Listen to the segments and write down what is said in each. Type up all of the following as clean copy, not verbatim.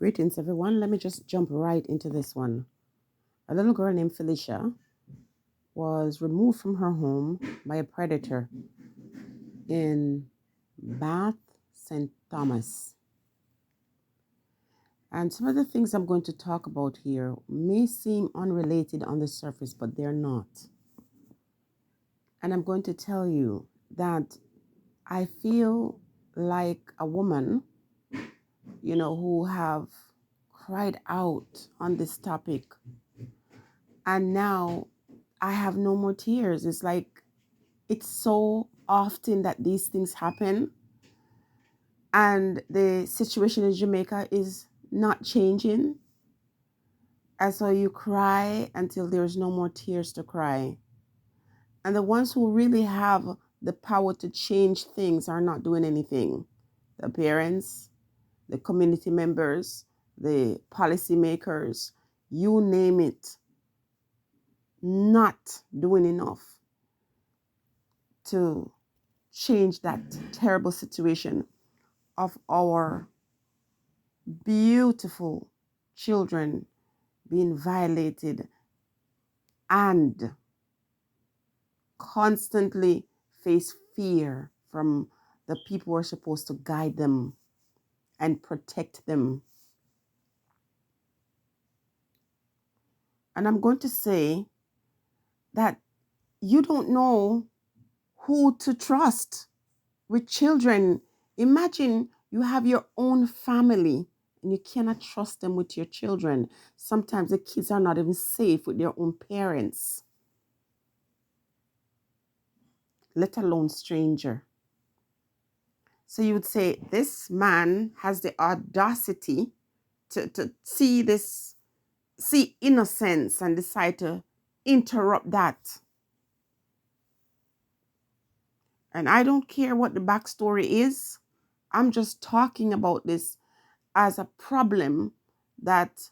Greetings, everyone. Let me just jump right into this one. A little girl named Phylisia was removed from her home by a predator in Bath, St. Thomas. And some of the things I'm going to talk about here may seem unrelated on the surface, but they're not. And I'm going to tell you that I feel like a woman, who have cried out on this topic. And now I have no more tears. It's like, it's so often that these things happen. And the situation in Jamaica is not changing. And so you cry until there's no more tears to cry. And the ones who really have the power to change things are not doing anything. The parents, the community members, the policymakers, you name it, not doing enough to change that terrible situation of our beautiful children being violated and constantly face fear from the people who are supposed to guide them and protect them. And I'm going to say that you don't know who to trust with children. Imagine you have your own family and you cannot trust them with your children. Sometimes the kids are not even safe with their own parents, let alone stranger. So you would say this man has the audacity to see innocence and decide to interrupt that. And I don't care what the backstory is. I'm just talking about this as a problem that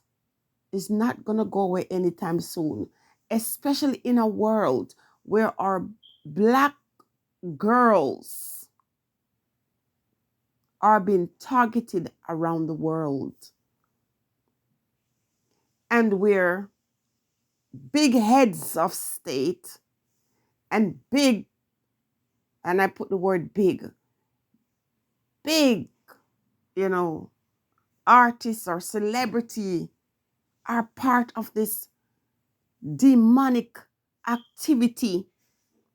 is not going to go away anytime soon, especially in a world where our Black girls are being targeted around the world, and where big heads of state and big, and I put the word big, artists or celebrity are part of this demonic activity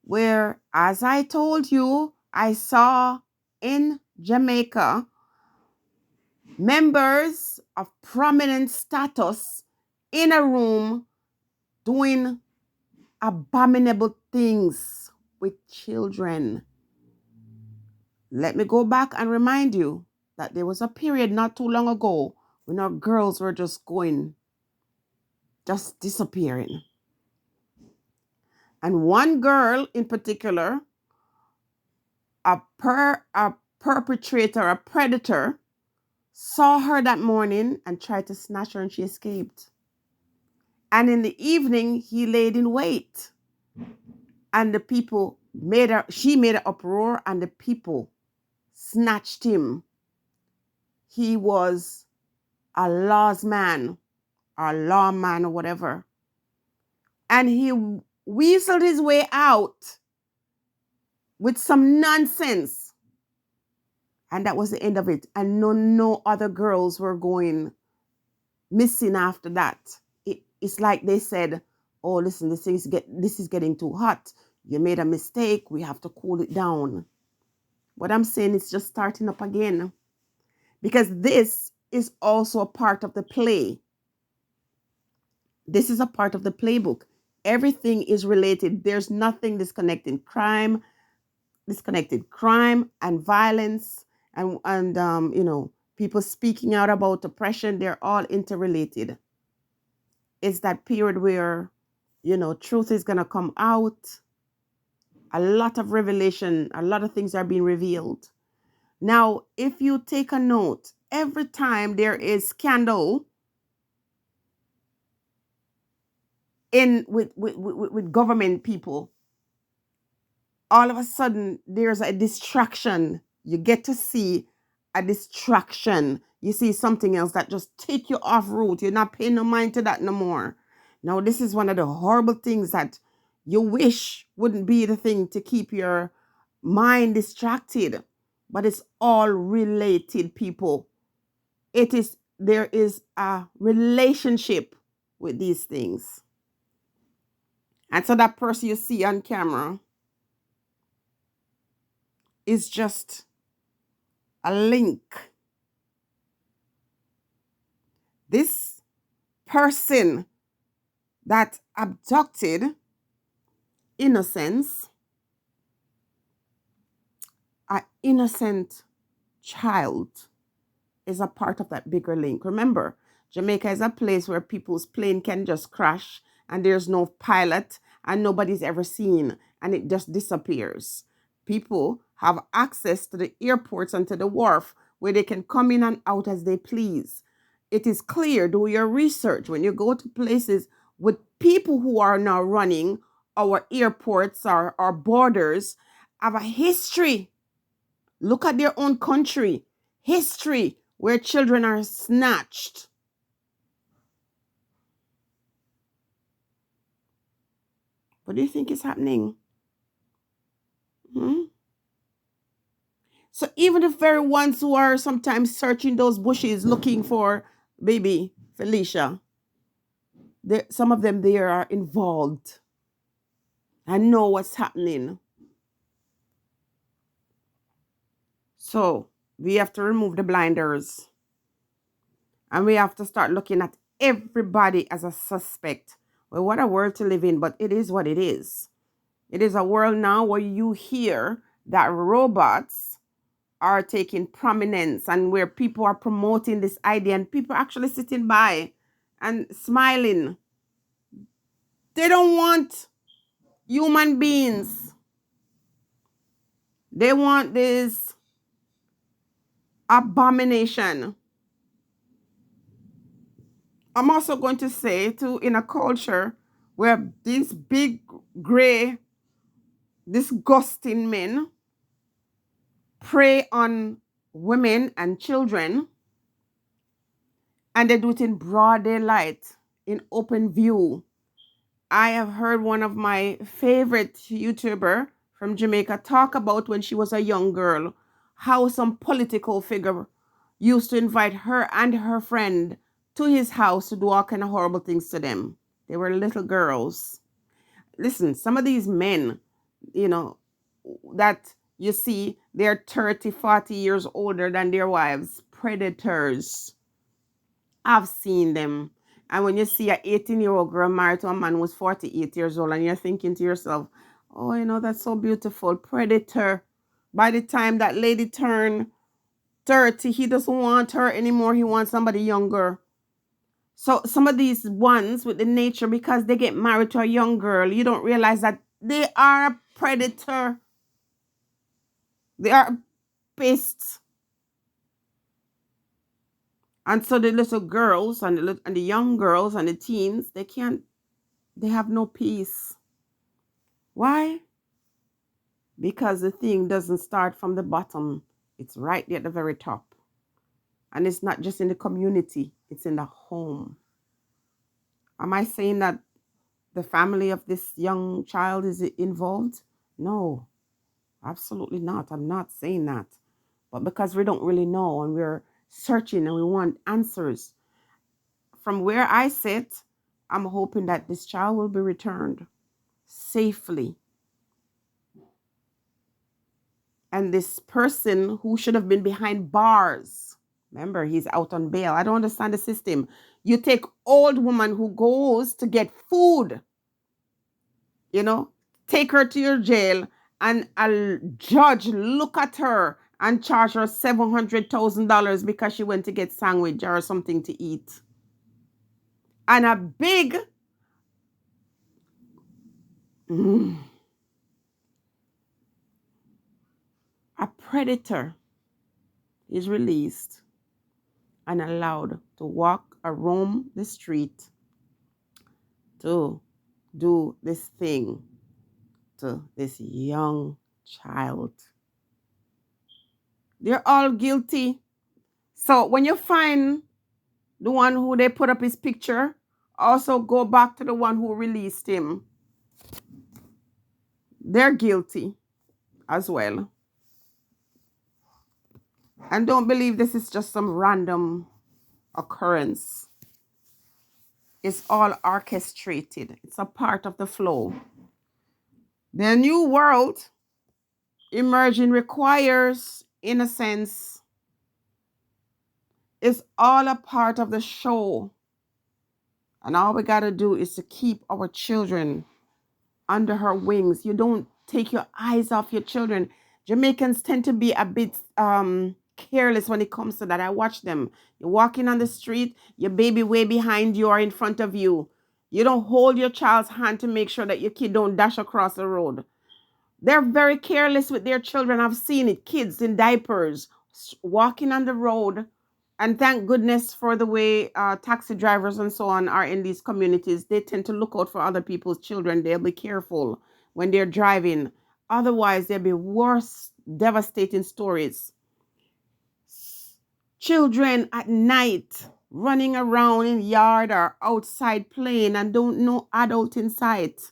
where, as I told you, I saw in Jamaica members of prominent status in a room doing abominable things with children. Let me go back and remind you that there was a period not too long ago when our girls were just disappearing. And one girl in particular, a perpetrator, a predator, saw her that morning and tried to snatch her, and she escaped. And in the evening, he laid in wait. And the people she made an uproar, and the people snatched him. He was a lawman or whatever. And he weaseled his way out with some nonsense. And that was the end of it. And no other girls were going missing after that. It's like they said, oh, listen, this is getting too hot. You made a mistake. We have to cool it down. What I'm saying is just starting up again. Because this is also a part of the play. This is a part of the playbook. Everything is related. There's nothing disconnected. Crime and violence and people speaking out about oppression, they're all interrelated. It's that period where, truth is going to come out. A lot of revelation, a lot of things are being revealed. Now, if you take a note, every time there is scandal with government people, all of a sudden there's a distraction. You get to see a distraction. You see something else that just take you off route. You're not paying no mind to that no more. Now, this is one of the horrible things that you wish wouldn't be the thing to keep your mind distracted. But it's all related, people. There is a relationship with these things. And so that person you see on camera is just a link. This person that abducted innocence, an innocent child, is a part of that bigger link. Remember, Jamaica is a place where people's plane can just crash and there's no pilot and nobody's ever seen and it just disappears. People have access to the airports and to the wharf where they can come in and out as they please. It is clear, do your research. When you go to places with people who are now running our airports, our borders, have a history. Look at their own country. History where children are snatched. What do you think is happening? So even the very ones who are sometimes searching those bushes looking for baby Phylisia, some of them there are involved and know what's happening. So we have to remove the blinders and we have to start looking at everybody as a suspect. Well, what a world to live in, but it is what it is. It is a world now where you hear that robots are taking prominence and where people are promoting this idea and people are actually sitting by and smiling. They don't want human beings. They want this abomination. I'm also going to say too, in a culture where these big, gray, disgusting men prey on women and children, and they do it in broad daylight, in open view. I have heard one of my favorite YouTuber from Jamaica talk about when she was a young girl, how some political figure used to invite her and her friend to his house to do all kind of horrible things to them. They were little girls. Listen, some of these men, that you see, they're 30, 40 years older than their wives, predators. I've seen them. And when you see an 18-year-old girl married to a man who's 48 years old, and you're thinking to yourself, oh, that's so beautiful, predator. By the time that lady turned 30, he doesn't want her anymore. He wants somebody younger. So some of these ones with the nature, because they get married to a young girl, you don't realize that they are a predator. They are beasts. And so the little girls and the young girls and the teens, they have no peace. Why? Because the thing doesn't start from the bottom. It's right there at the very top. And it's not just in the community, it's in the home. Am I saying that the family of this young child is involved? No, absolutely not. I'm not saying that. But because we don't really know and we're searching and we want answers, from where I sit, I'm hoping that this child will be returned safely. And this person who should have been behind bars, remember, he's out on bail. I don't understand the system. You take old woman who goes to get food, take her to your jail, and a judge look at her and charge her $700,000 because she went to get sandwich or something to eat. And a big a predator is released and allowed to walk or roam the street to do this thing to this young child. They're all guilty. So when you find the one who they put up his picture, also go back to the one who released him. They're guilty as well. And don't believe this is just some random occurrence. It's all orchestrated. It's a part of the flow. The new world emerging requires, in a sense, it's all a part of the show. And all we got to do is to keep our children under her wings. You don't take your eyes off your children. Jamaicans tend to be a bit careless when it comes to that. I watch them. You're walking on the street, your baby way behind you or in front of you. You don't hold your child's hand to make sure that your kid don't dash across the road. They're very careless with their children. I've seen it. Kids in diapers walking on the road. And thank goodness for the way taxi drivers and so on are in these communities. They tend to look out for other people's children. They'll be careful when they're driving. Otherwise, there'll be worse, devastating stories. Children at night running around in yard or outside playing and don't know adult in sight.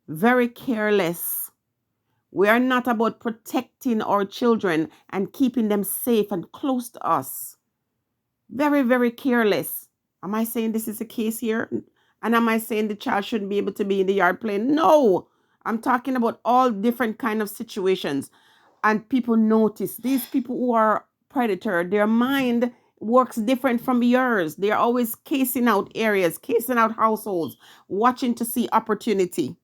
Very careless. We are not about protecting our children and keeping them safe and close to us. Very, very careless. Am I saying this is a case here? And am I saying the child shouldn't be able to be in the yard playing? No. I'm talking about all different kind of situations. And people notice these people who are predator, their mind works different from yours. They're always casing out areas, casing out households, watching to see opportunity.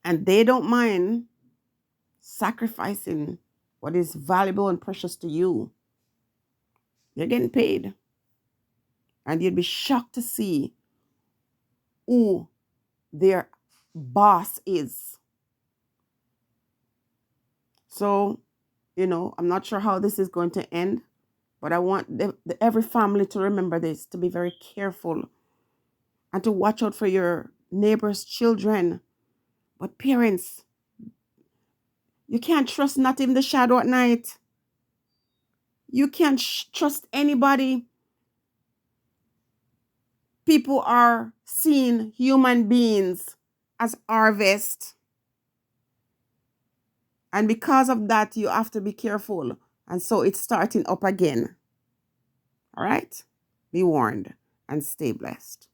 And they don't mind sacrificing what is valuable and precious to you. They're getting paid. And you'd be shocked to see who their boss is. So, I'm not sure how this is going to end, but I want every family to remember this, to be very careful and to watch out for your neighbor's children. But parents, you can't trust not even the shadow at night. You can't trust anybody. People are seeing human beings as harvest. And because of that, you have to be careful. And so it's starting up again. All right? Be warned and stay blessed.